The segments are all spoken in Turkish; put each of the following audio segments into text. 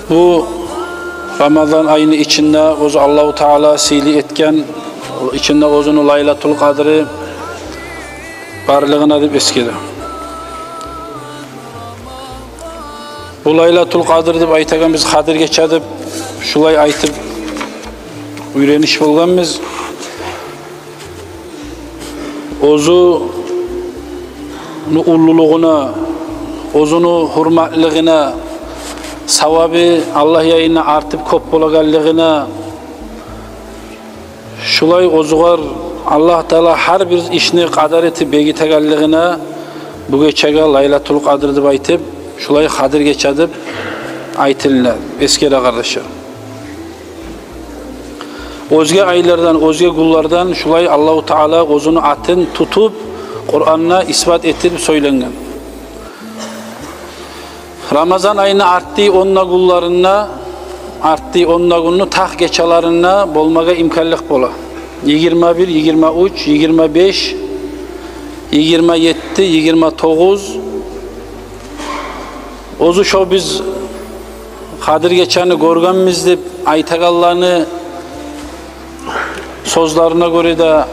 Bu Ramazan ayını içinde ozu Allahu Teala sili etken, içinde ozunu Laylatul Kadr'ı barlığına deb eskedi. Bu Laylatul Kadr deb aytagan biz Kadir geçe deb şulay aytıp öyreniş bolganmiz. Ozu ulluluğuna, ozunu hurmatligine, savabı Allah yayına artıp köp bolaganligine, şulay ozugar Allah Teala her bir işini kadar etip begiteganligine bu geçege Laylatul Kadr deb aytıp şulay Kadir geçe deb aytılınadi. Eskere kardeşler. Özge aylardan, özge kullardan şulay Allahu Teala ozunu atın tutup Kur'an'na ispat ettirip söylengen. Ramazan ayını arttığı onna kullarına, arttığı onna gününü tah geçalarına bolmaga imkanlık bola. 21, 23, 25, 27, 29 ozu şo biz Kadir geçeni görgenmiz deb aytaganlarını sözlerine göre de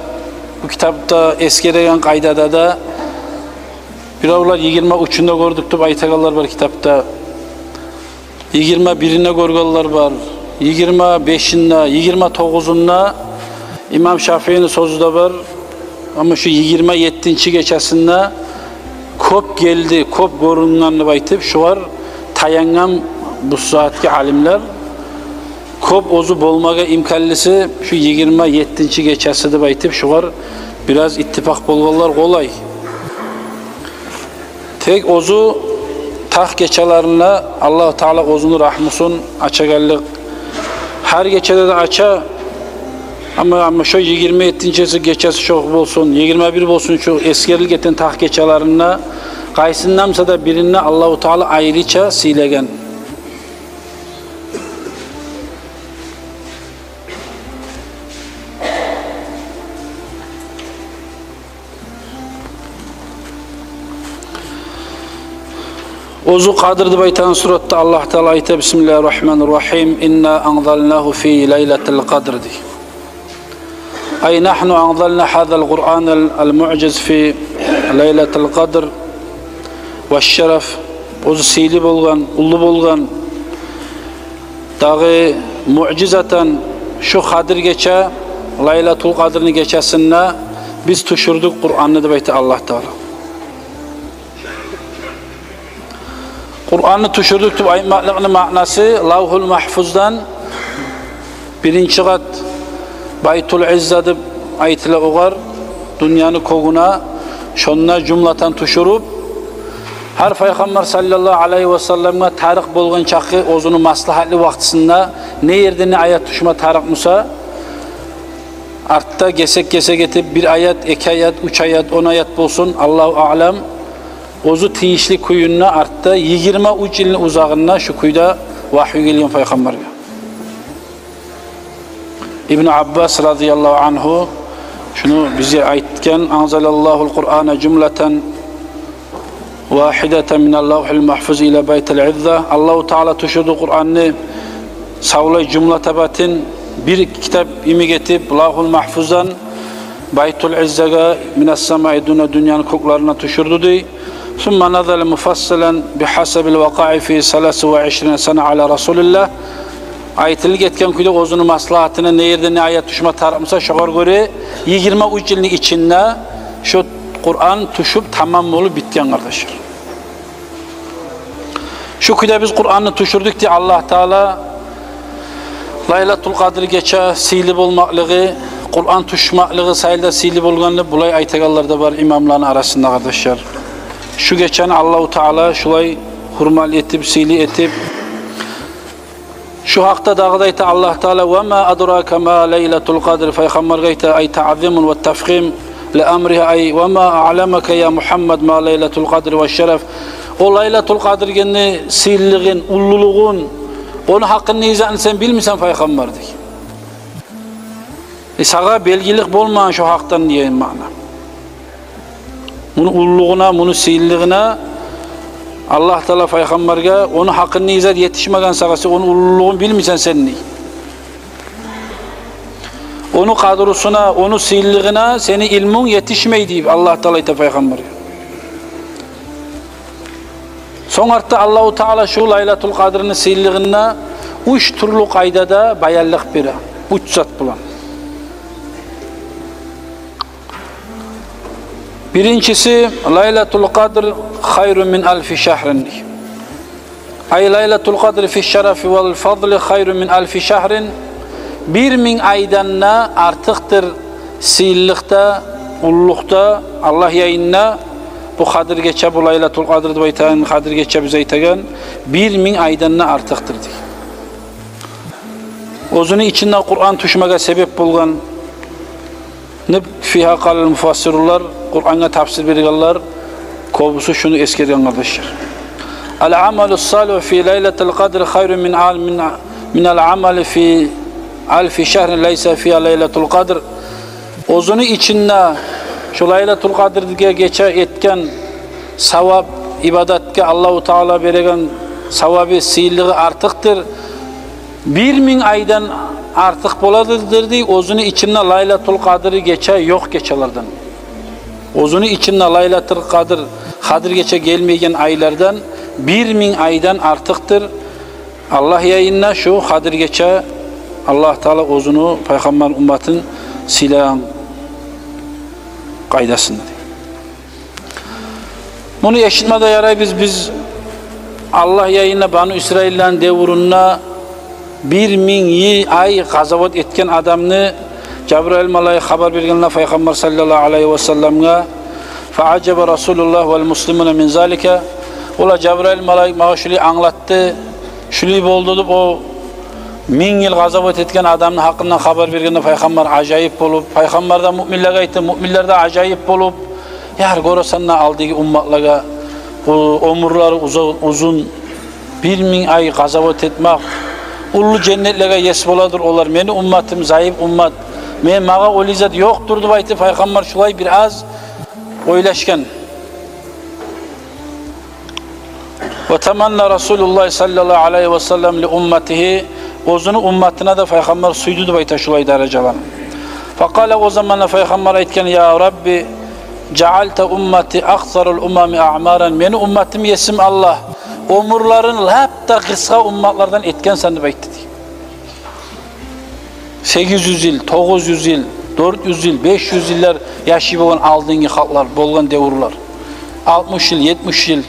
bu kitapta eskiregen kaydada da biravlar 23'ünde gördük deb aytaganlar var kitapta. 21'ine görgenler var. 25'inde, 29'unda İmam Şafii'nin sözü de var. Ama şu 27. geçesinde köp geldi, köp görünganını aytıp şu var tayangan bu saatki alimler köp ozu bolmaga imkanlısı şu 27. geçesi deb aytıp şu var biraz ittifak bolganlar kolay. Tek ozu tah geçelerine Allah Teala ozunu rahmusun açagallık. Her geçede de aça ama şu 27. geçesi çok olsun, 21 olsun şu eskerlik eten tah geçelerine kaysındansa da birine Allah Teala ayrıca silegen. Ozu Kadir deb aytan suratda Allah Teala ayta Bismillahirrahmanirrahim inna anzalnahu fi laylatil qadr. Ay nahnu anzalna hadal Qur'an al-mu'jiz fi laylatil qadr ve şeref ozu sili bolgan, ullu bolgan dağı mu'cizatan şu Kadir geçe Laylatul Kadr'ni geçesinde biz tuşurduk Kur'an'ı deb ayta Allah Teala. Kur'an'ı tuşurduk deb aytmaklığının manası Lavhul Mahfuz'dan birinci kat Baytul İzza deb aytıla oğar dünyanın koguna şonna cümleten tuşurup her Peygamber sallallahu aleyhi ve sellem'e tarih bolgan çakı ozunu maslahatlı vaktisinde ne yerde ne ayet tuşma tarih Musa artta gesek getip bir ayet, iki ayet, üç ayet, 10 ayet bolsun Allahu alem ozu tiyişli kuyununa artta 23 yılın uzağına şu kuyuda vahiy geliyor Peygamber'e. İbn Abbas radıyallahu anhu şunu bize aytken anzalallahul Kur'ane cümleten vahideten minallahul mahfuz ila baytil izza. Allahu Teala tuşurdu Kur'an'ı savlay cümle tabatin bir kitap imi getip Lavhul Mahfuz'dan Baytul İzza'ga minas sema'i dünyanın koklarına tuşurdu diye. Sonra nazal mufassalen bihasabil vaqa'i fi 23 sene ala Resulillah. Ayetilik etken kuyda ozunu maslahatına ne yerde ne ayet tuşma tarafımsa şoğar göre 23 yılın içinde şu Kur'an tuşup tamam olup bitken kardeşler. Şu kuyda biz Kur'an'ı tuşurduk diye Allah Teala Laylatul Kadr geçe silip olmaklığı, Kur'an tuşmaklığı sayılda silip olganlığı bulay aytegallarda var imamların arasında kardeşler. Şu geçen Allahu Teala şulay hurmal etip, sili etip şu hakta dağdayta Allah Teala ve ma adraka ma Laylatul Kadr Peygamber gayta ay ta'zimun ve tefkhim li amriha ay ve ma a'lamaka ya Muhammed ma Laylatul Kadr ve şeref. O Laylatul Kadr gene silliğin, ulluluğun onun hakkını izahını sen bilmiyorsan Peygamber diye. Sağa belgilik bolmayan şu haktan diyeyim mana. Bunu ulluğuna, bunu silliğine Allah Teala peygamberge onu hakkını izah yetişmegen sagası onun ululuğunu bilmisen sen ne? Onu kadrosuna, onu sihirliğine seni ilmin yetişmey deyip Allah Teala ite peygamberge. Son artta Allahu Teala şu Laylatul Kadr'ın sihirliğine 3 türlü kaydada bayarlık biri. 3 zat bulan. Birincisi Laylatul Kadr hayrun min alfi şehrin. Ay Laylatul Kadr fi şerefi vel fadli hayrun min alfi şehrin. 1000 aydanna artıktır sihirlikte, ullukta Allah yayınına bu Kadir geçe bu Laylatul Kadr baytan Kadir geçe bize itagan 1000 aydanna artıktır diye. Ozunu içinde Kur'an tuşmaga sebep bulgan ne fiha kal mufassirullar Kur'an'a tafsir berganlar kobusu şunu eskergen kardeşler. Al amalus salih fi Laylatul Kadr hayrun min al amali fi alfi şehrin leysa fiha Laylatul Kadr. Ozunu içinde şu Laylatul Kadr'ga geçe etken savab ibadatke Allahu Teala beregen savabı sihirliği artıktır. 1000 aydan artık boladıdır diye ozunu içinde Laylatul Kadr'ı geçe yok geçelerden. Ozunu içinde Laylatul Kadr geçe gelmeyen aylardan 1000 aydan artıktır. Allah yayınla şu Kadir geçe Allah Teala ozunu peygamber ümmetin silahın kaydasında. Bunu eşitmede yaray biz Allah yayınla Banu İsrail'den devrunna 1000 ay gazavat etken adamını Cebrail malayı haber vergenler Peygamber sallallahu aleyhi ve sellem'e fa'acaba Resulullah vel muslimuna min zalika. Ola Cebrail malayı mağa şuli anlattı. Şuli boldu o 1000 yıl gazavat etken adamın hakkından haber vergenler Peygamber acayip bolup Peygamber'den müminlerge aytdı. Müminler de acayip bolup yar gorasanna aldığı ummatlarga ömürleri uzun 1000 ay gazavat etmek ullu cennetlerge yes boladır olar. Meni ummatim zayıf ummat. Men mağa o lizat yoktur deb aytdı Peygamber şulay biraz oylaşkan. Ve temanna Resulullah sallallahu aleyhi ve sellem li ummatihi ozunu ummatına da Peygamber suydu deb aytdı şulay dereceler. Faqala o zaman Peygamber aytgan ya Rabbi cealte ummati aksarul umami a'maran meni ummatim yesim Allah ömürlerin lapta kısa ummatlardan etken sen deb aytdı. 800 yıl, 900 yıl, 400 yıl, 500 yıllar yaşayıp olan aldığın halklar, bolgan devrlar. 60 yıl, 70 yıl.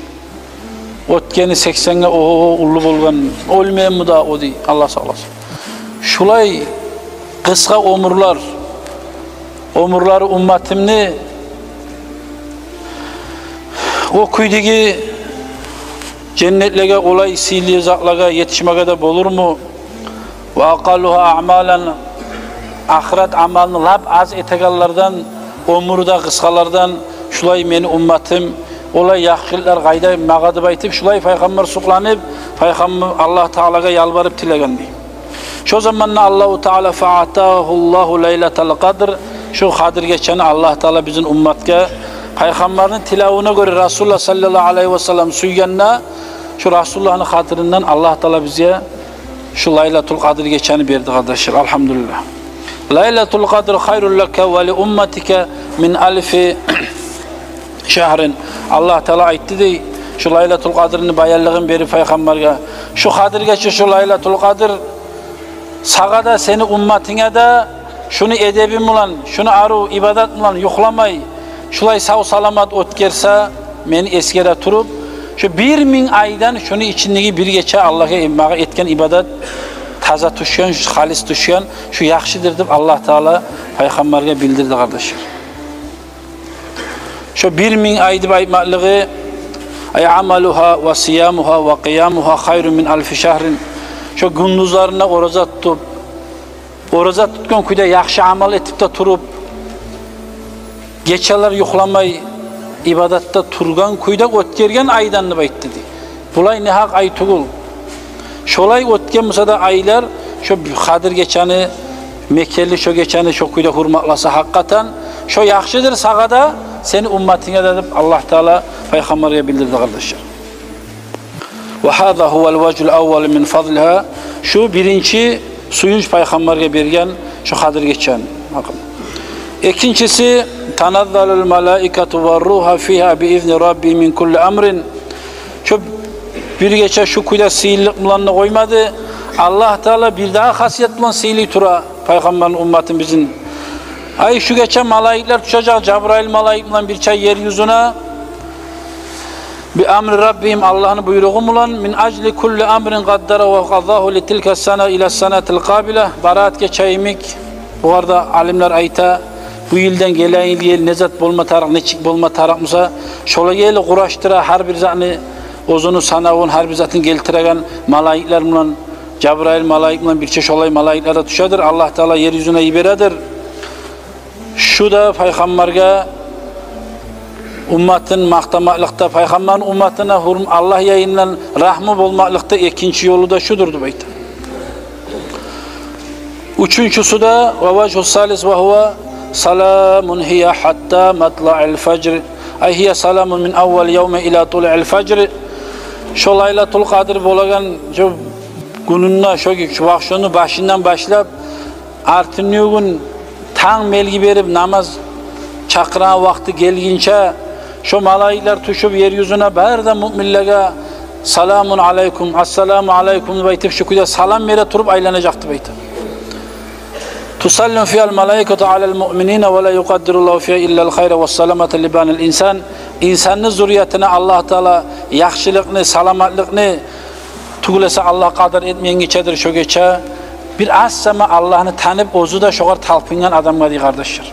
Ötkeni 80'e ullu bolgan, ölmeyen mi da o değil, Allah sağ olasın. Şulay kısa ömürleri ummatimni o küydeki cennetlerge olay sihirli zatlarga yetişmege de bolur mu? Ve aqalluha a'malen ahiret amalını lab az etegallardan ömürde kıskalardan şulay meni ummatim olay yaxşılar qayda mağa deb aytib şulay Peygamber suqlanıp Peygamber Allah Teala'ga yalvarıp tilegen deyim. Şu zamanla Allahu Teala fa'atahullahu Laylatul Kadr şu Kadir geçeni Allah Teala bizim ummatga Peygamberin tilavına göre Resulullah sallallahu aleyhi ve sellem suyganna şu Resulullah'ın hatırından Allah Teala bize şu Laylatul Kadr geçeni verdi kardeşler. Elhamdülillah. Laylatul Kadr hayrun leke ve li ummetike min alfi şehrin. Allah Teala aytdı de şu Laylatul Kadr'ını bayarlığın beri Peygamber'e. Şu Kadir geçi şu Laylatul Kadr sağa da seni ummetine de şunu edebim ulan, şunu aru ibadet ulan yoklamay. Şulay sağ salamat ötkerse meni eskere turup şu 1000 aydan şunu içindeki bir geçe Allah'a emmağa etken ibadet taza tuşyan, halis tuşyan şu yaxşıdır deb Allah Teala Peygamber'e bildirdi kardeşler. Şu 1000 ay deb aytmaklığı ay amaluha ve siyamuha ve qiyamuha hayrun min alfi şehrin. Şu gündüzlerine oruza tutkan kuyda yaxşı amal etip de turup geçeler yoklamay ibadatta turgan kuyda ötkergen aydan deb aytdı. Bulay ne hak ay tugul. Şolay ötken musada aylar şu Kadir geçeni Mekkeli şu geçeni şu kuyda hurmatlasa hakikaten şu yaxşıdır sağada seni ummetine de Allah Teala Peygamber'e bildirdi kardeşler. Ve hâzâ huvel vec'ul evvel min fadliha. Şu birinci suyunç peygamberge bergen şu kadir geçen. Bakın. İkincisi tanazzalul malaiketu ve ruha fiha bi izni rabbi min kulli emrin. Şu bir geçe şu kuyda sihirlik bulanına koymadı. Allah Teala bir daha hasiyet bulan sihirli tura peygamberin ümmetin bizim. Ay şu geçe malaikler düşecek Cebrail malaikle bir çay yeryüzüne bi emri Rabbim Allah'ın buyruğu mulan min acli kulli emrin qaddara ve qadahu li tilka sana ila sanatil qabile barat geçeyimik. Bu arada alimler ayta bu yıldan gelen yıl nezat bolma tarak neçik bolma tarak musa şola geli quraştıra her bir zatını ozunu sanavun her bir zatını geltiregen malaikler bilen Cebrail malaik bilen bir çeşit olay malaikler de düşedir. Allah Teala yeryüzüne iberadır. Şu da peygamberge ümmetin mahtamaklıkta peygamberin ümmetine Allah yayınlan rahmı bulmaklıkta ikinci yolu da şudur bayt. Üçüncüsü de ve vecihü salis ve huve salamun hiye hatta matla'il fecr. Ay hiye salamun min evvel yevme ila tul'il fecr. Şu laylatul kadir bolagan şu gününde şu vakşonu başından başlap artınıyor gün tan melgi berip namaz çakıran vakti gelgince şu malaikler tuşup yeryüzüne berde müminlere selamun aleyküm, assalamu aleyküm baytıp şu kuyda salam vere turup aylanacaktı baytıp. Tusallun fiyal malaiketu alel mu'minine ve la yukaddirullahu fiye illel hayre ve salamete libanil insan. İnsanın zürriyetine Allah Teala yaxşılıkını, salamatlıkını tuğulese Allah kadar etmeyen geçedir şu geçe. Bir az sama Allah'ını tanıp ozu da şoğar talpingen adamga diye kardeşler.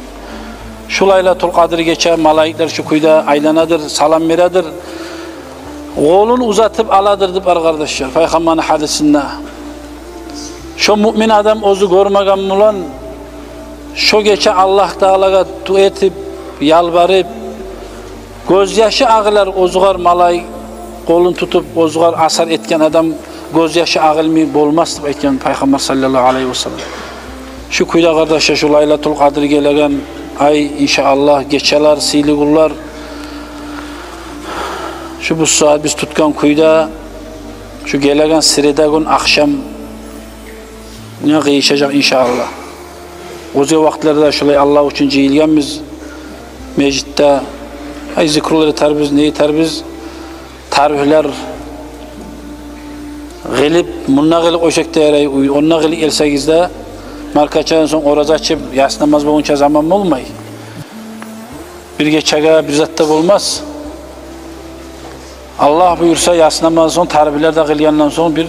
Şu laylatul kadir geçe malaikler şu kuyda aylanadır, salam veredir. Oğlunu uzatıp aladır dip kardeşler. Peygamberin hadisinde. Şu mümin adam ozu görmegen mulan şu geçe Allah Teala'ga dua etip yalvarıp gözyaşı ağlar ozugar malaik kolunu tutup ozugar asar etken adam gözyaşı ağılmı bolmaz dip etken Peygamber sallallahu aleyhi ve sellem. Şu kuyda kardeşler şu laylatul kadir gelegen ay inşallah geçeler sihirli kullar. Şu bu saat biz tutkan kuyda şu gelegen sirede gün akşam ne kıyışacak inşallah. Ozi vakitlerde şöyle Allah için cihilgenmiz meclitte ay zikrulları terbiz, neyi terbiz? Tarihler gelip, munna gelip o şekilde onunla gelip elsegizde markaçadan son oraz açıp yas namaz boğunca zaman mı olmay? Bir geçege bir zatta olmaz. Allah buyursa yas namaz son tarihler de gelgenden son bir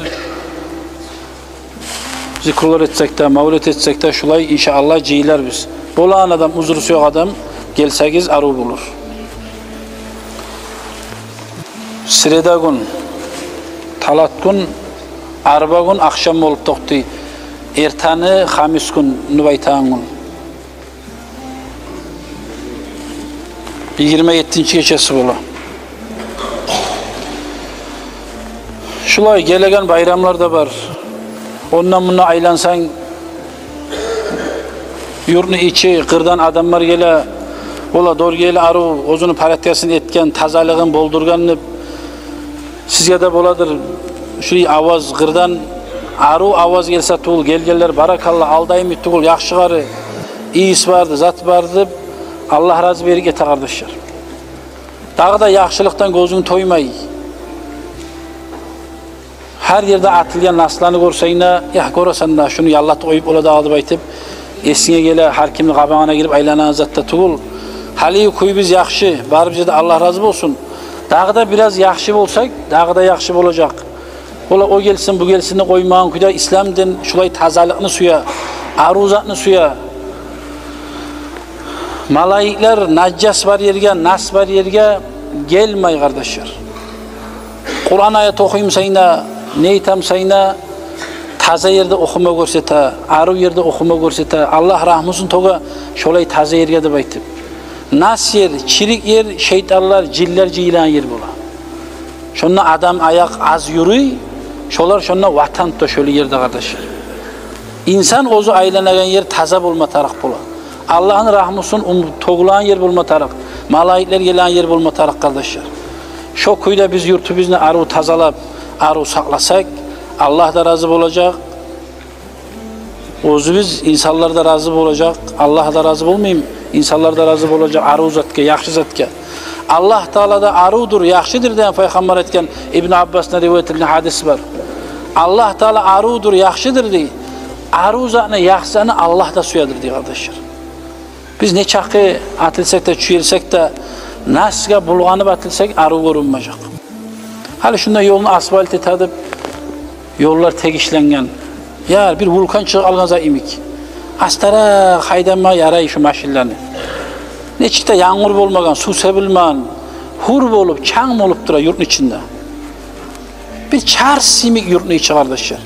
zikrullar etsek de, mavlet etsek de şulay inşallah cihiler biz. Bolan adam, uzursu yok adam gelsegiz arı bulur. Sireda gün, talat gün, arba gün akşam olup toktu. Ertanı hamis gün, nübaytan gün. 27. geçesi bulu. Şulay gelegen bayramlar da var. Ondan buna aylansan yurnu içi kırdan adamlar gele ola doğru gele arı ozunu paratyasını etken tazalığın boldurganını sizge de boladır şu avaz kırdan arı avaz gelse tuğul gelgeller barakallah aldayım tuğul yakşıgarı iyisi vardı zat vardı Allah razı verik ete kardeşler dağı da yakşılıktan gözünü toymay her yerde atılgan naslanı görseyine ya görsen da şunu yallat koyup ola dağıdı baytıp esine gele her kimin kabağına girip aylanan zatta tuğul haliyi kuyu biz yakşı bari bize de Allah razı olsun dağda biraz yakşı olsak dağda yakşı olacak ola o gelsin bu gelsin de koymayın kuyda İslam'dan şulay tazalıkını suya aruzatını suya malaikler nacas var yerge nas var yerge gelmey kardeşler Kur'an ayet okuyayım sayına neytam sayına taze yerde okuma görsete, arı yerde okuma görsete, Allah rahmusun toga şolay taze yerge de baytip. Nas yer, çirik yer, şeytanlar, ciller cilan yer bola. Şonna adam ayak az yürüy, şolar şonna vatan to şöyle yerde kardeşler. İnsan ozu aylanagan yer taze bulma tarak bola. Allah'ın rahmusun toğulan yer bulma tarak, malaikler gelen yer bulma tarak kardeşler. Şu kuyda biz yurtu bizne arı tazalap, arı saklasak Allah da razı olacak. Özümüz insanlar da razı olacak. Allah da razı olmayayım. İnsanlar da razı olacak. Arı zatga, yaxşı zatga. Allah Taala da arıdır, yaxşıdır deyen Peygamber etken İbn Abbas'ın rivayet edilen hadis var. Allah Taala arıdır, yaxşıdır diye. Arı zatını, yaxşısını Allah da suyadır diye kardeşler. Biz ne çakı atılsak da, çüyelsek de, nasga bulğanıp atılsak arı görünmeyecek. Hali şunda yolunu asfalt etadip, yollar tek işlengen. Ya bir vulkan çıkıp alganza imik. Astara haydanma yaray şu maşinlerini. Neçikte yağmur olmagan, su sebilmeyen, hur olup, çan olup dura yurtun içinde. Bir çar simik yurtun içi kardeşler.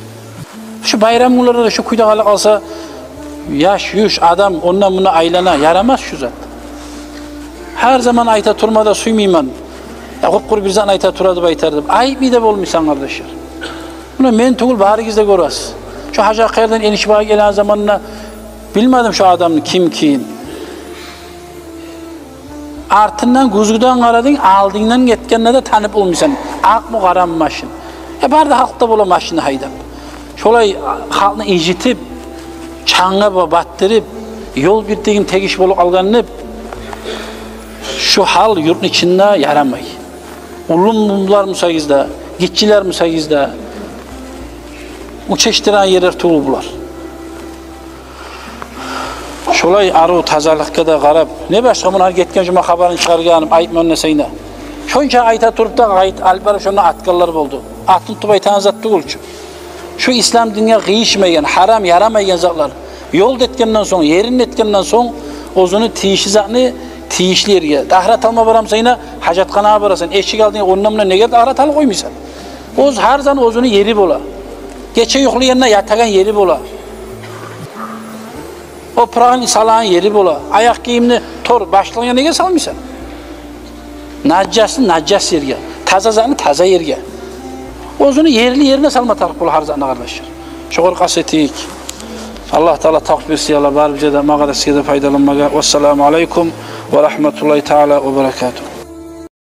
Şu bayram günlerinde şu kuyda kalsa, yaş, yüş adam ondan buna aylana yaramaz şu zat. Her zaman ayta turmada suymayman. Ya kupkur bir zaman ayta turadı baytardım. Ayıp bir de olmuşsan kardeşler. Buna men tuğul barigizde görüyoruz. Şu Hacı Akayar'dan enişbağa gelen zamanına bilmedim şu adamın kim. Artından kuzgudan qaradın, aldığından getkenine de tanıp olmuşsan. Ak mı qaram maşın. Barda halkta bola maşını haydap. Şolay halkını incitip, çaڭa battırıp, yol bittiğin tegiş bolup alganıp, şu hal yurtun içinde yaramay. Ulumlar musagizde, gitçiler musagizde, uçeştiren yerler tuğulbular. Şolay arı tazalıkka da qarab, ne başka bunlar getken cuma haberini çıkarganım, ayıp mönneseyine. Şonca ayta turup da ayıt albar şuna atkallar oldu. Atın tubay tanızattı olçu. Şu İslam dinine giyişmeyen, haram yaramayan zatlar, yol etkenden son, yerin etkenden son, ozunu tiyişi zatını tiyişli yerge. Ahiret alma baramsayına, hacatxana barasan, eşik aldığın onunla ne geldi, ahiret alı koymaysan. Oz her zaman ozunu yeri bola. Geçe yoklu yerine yatagan yeri bola. O prağın salağın yeri bola. Ayak giyimini tor, başlığına nege salmışsan? Naccasın naccas yerge. Taza zanı taza yerge. Ozunu yerli yerine salma tarık bola her zanı kardeşler. Şokur kasetik. Allah Teala takdir siyalar var bize de mağarasıya da faydalanmaga. Vesselamu aleykum ve rahmetullahi teala ve berekatuhu.